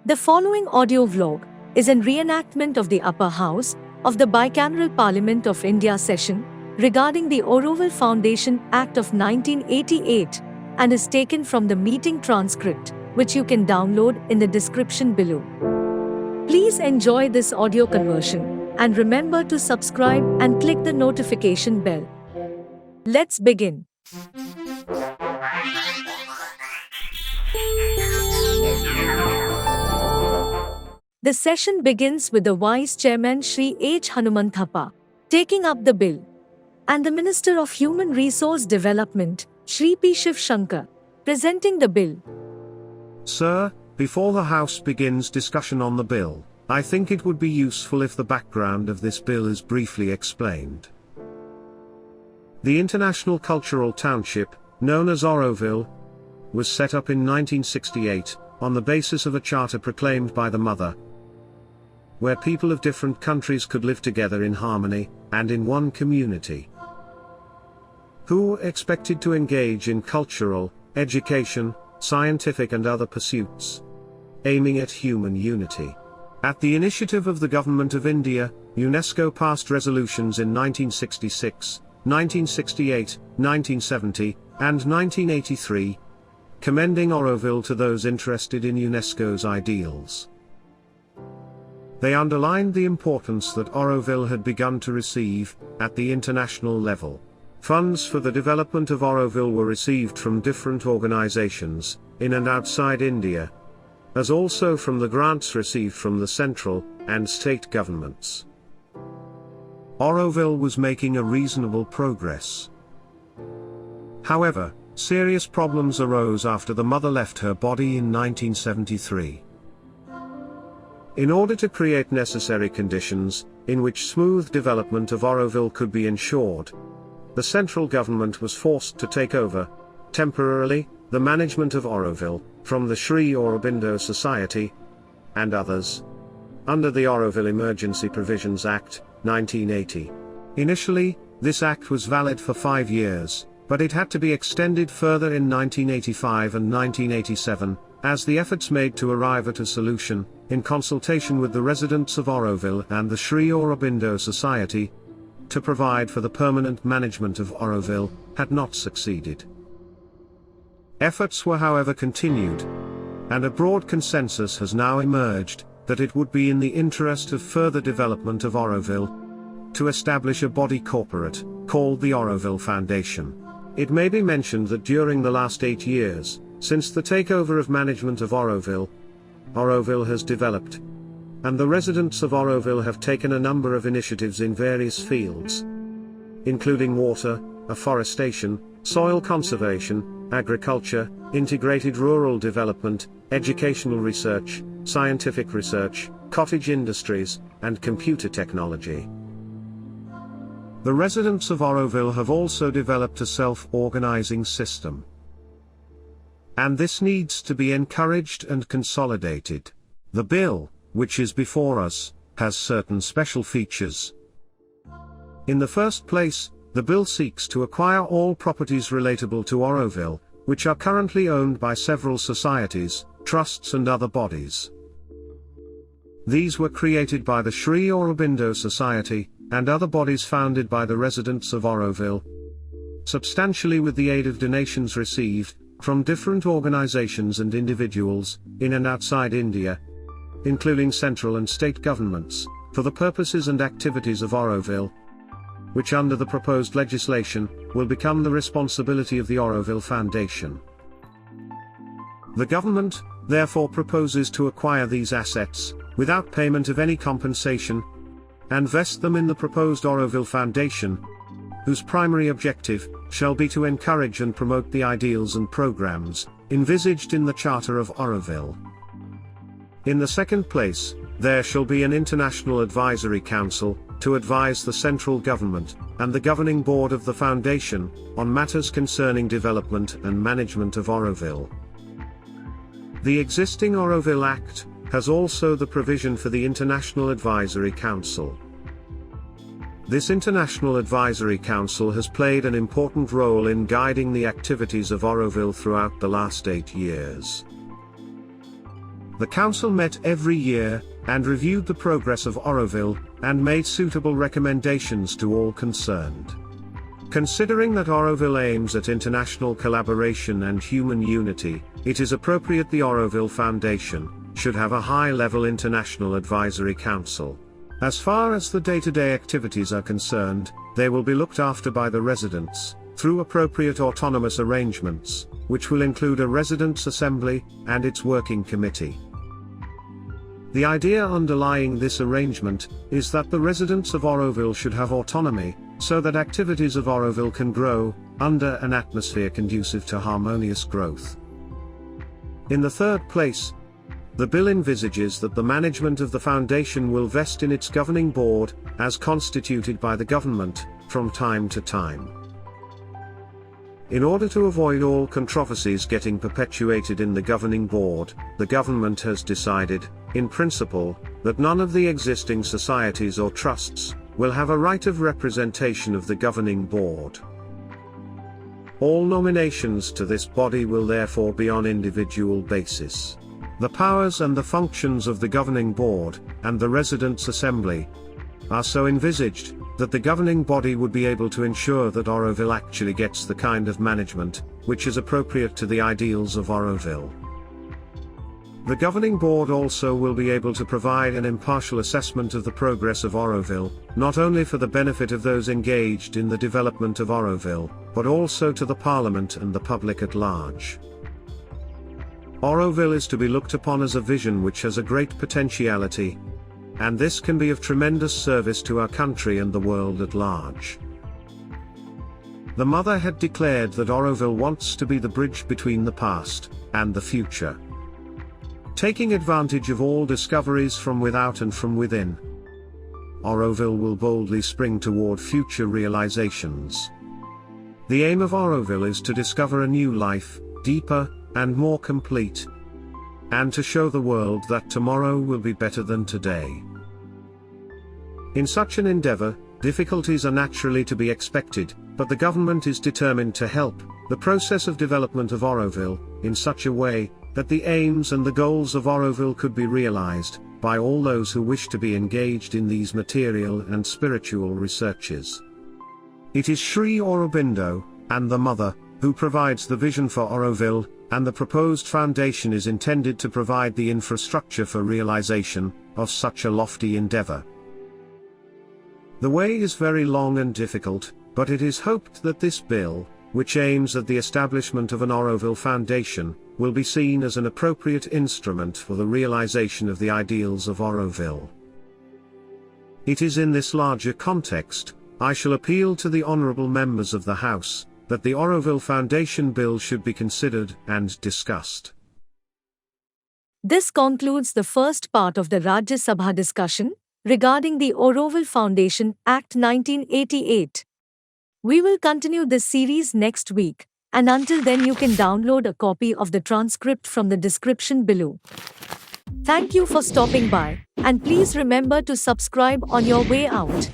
The following audio vlog is a reenactment of the Upper House of the Bicameral Parliament of India session regarding the Auroville Foundation Act of 1988 and is taken from the meeting transcript, which you can download in the description below. Please enjoy this audio conversion and remember to subscribe and click the notification bell. Let's begin. The session begins with the Vice Chairman Shri H. Hanumanthappa taking up the bill, and the Minister of Human Resource Development, Shri P. Shiv Shankar, presenting the bill. Sir, before the House begins discussion on the bill, I think it would be useful if the background of this bill is briefly explained. The International Cultural Township, known as Auroville, was set up in 1968, on the basis of a charter proclaimed by the Mother, where people of different countries could live together in harmony, and in one community, who were expected to engage in cultural, education, scientific and other pursuits, aiming at human unity. At the initiative of the Government of India, UNESCO passed resolutions in 1966, 1968, 1970, and 1983, commending Auroville to those interested in UNESCO's ideals. They underlined the importance that Auroville had begun to receive, at the international level. Funds for the development of Auroville were received from different organizations, in and outside India, as also from the grants received from the central and state governments. Auroville was making a reasonable progress. However, serious problems arose after the mother left her body in 1973. In order to create necessary conditions, in which smooth development of Auroville could be ensured, the central government was forced to take over, temporarily, the management of Auroville, from the Sri Aurobindo Society, and others, under the Auroville Emergency Provisions Act, 1980. Initially, this act was valid for 5 years, but it had to be extended further in 1985 and 1987, as the efforts made to arrive at a solution, in consultation with the residents of Auroville and the Sri Aurobindo Society, to provide for the permanent management of Auroville, had not succeeded. Efforts were however continued, and a broad consensus has now emerged, that it would be in the interest of further development of Auroville, to establish a body corporate, called the Auroville Foundation. It may be mentioned that during the last 8 years, since the takeover of management of Auroville has developed, and the residents of Auroville have taken a number of initiatives in various fields, including water, afforestation, soil conservation, agriculture, integrated rural development, educational research, scientific research, cottage industries, and computer technology. The residents of Auroville have also developed a self-organizing system, and this needs to be encouraged and consolidated. The bill, which is before us, has certain special features. In the first place, the bill seeks to acquire all properties relatable to Auroville, which are currently owned by several societies, trusts and other bodies. These were created by the Sri Aurobindo Society, and other bodies founded by the residents of Auroville, substantially with the aid of donations received, from different organizations and individuals, in and outside India, including central and state governments, for the purposes and activities of Auroville, which under the proposed legislation, will become the responsibility of the Auroville Foundation. The government, therefore proposes to acquire these assets, without payment of any compensation, and vest them in the proposed Auroville Foundation, whose primary objective, shall be to encourage and promote the ideals and programs, envisaged in the Charter of Auroville. In the second place, there shall be an International Advisory Council, to advise the central government, and the governing board of the Foundation, on matters concerning development and management of Auroville. The existing Auroville Act, has also the provision for the International Advisory Council. This International Advisory Council has played an important role in guiding the activities of Auroville throughout the last 8 years. The council met every year, and reviewed the progress of Auroville, and made suitable recommendations to all concerned. Considering that Auroville aims at international collaboration and human unity, it is appropriate the Auroville Foundation should have a high-level international advisory council. As far as the day-to-day activities are concerned, they will be looked after by the residents, through appropriate autonomous arrangements, which will include a residents' assembly and its working committee. The idea underlying this arrangement is that the residents of Auroville should have autonomy, so that activities of Auroville can grow under an atmosphere conducive to harmonious growth. In the third place, the bill envisages that the management of the foundation will vest in its governing board, as constituted by the government, from time to time. In order to avoid all controversies getting perpetuated in the governing board, the government has decided, in principle, that none of the existing societies or trusts will have a right of representation of the governing board. All nominations to this body will therefore be on individual basis. The powers and the functions of the governing board, and the residents' assembly, are so envisaged, that the governing body would be able to ensure that Auroville actually gets the kind of management, which is appropriate to the ideals of Auroville. The governing board also will be able to provide an impartial assessment of the progress of Auroville, not only for the benefit of those engaged in the development of Auroville, but also to the Parliament and the public at large. Auroville is to be looked upon as a vision which has a great potentiality, and this can be of tremendous service to our country and the world at large. The mother had declared that Auroville wants to be the bridge between the past and the future. Taking advantage of all discoveries from without and from within, Auroville will boldly spring toward future realizations. The aim of Auroville is to discover a new life, deeper and more complete, and to show the world that tomorrow will be better than today. In such an endeavor, difficulties are naturally to be expected, but the government is determined to help the process of development of Auroville in such a way that the aims and the goals of Auroville could be realized by all those who wish to be engaged in these material and spiritual researches. It is Sri Aurobindo and the Mother who provides the vision for Auroville, and the proposed foundation is intended to provide the infrastructure for realization of such a lofty endeavor. The way is very long and difficult, but it is hoped that this bill, which aims at the establishment of an Auroville Foundation, will be seen as an appropriate instrument for the realization of the ideals of Auroville. It is in this larger context, I shall appeal to the honourable members of the House, that the Auroville Foundation Bill should be considered and discussed. This concludes the first part of the Rajya Sabha discussion regarding the Auroville Foundation Act 1988. We will continue this series next week, and until then you can download a copy of the transcript from the description below. Thank you for stopping by, and please remember to subscribe on your way out.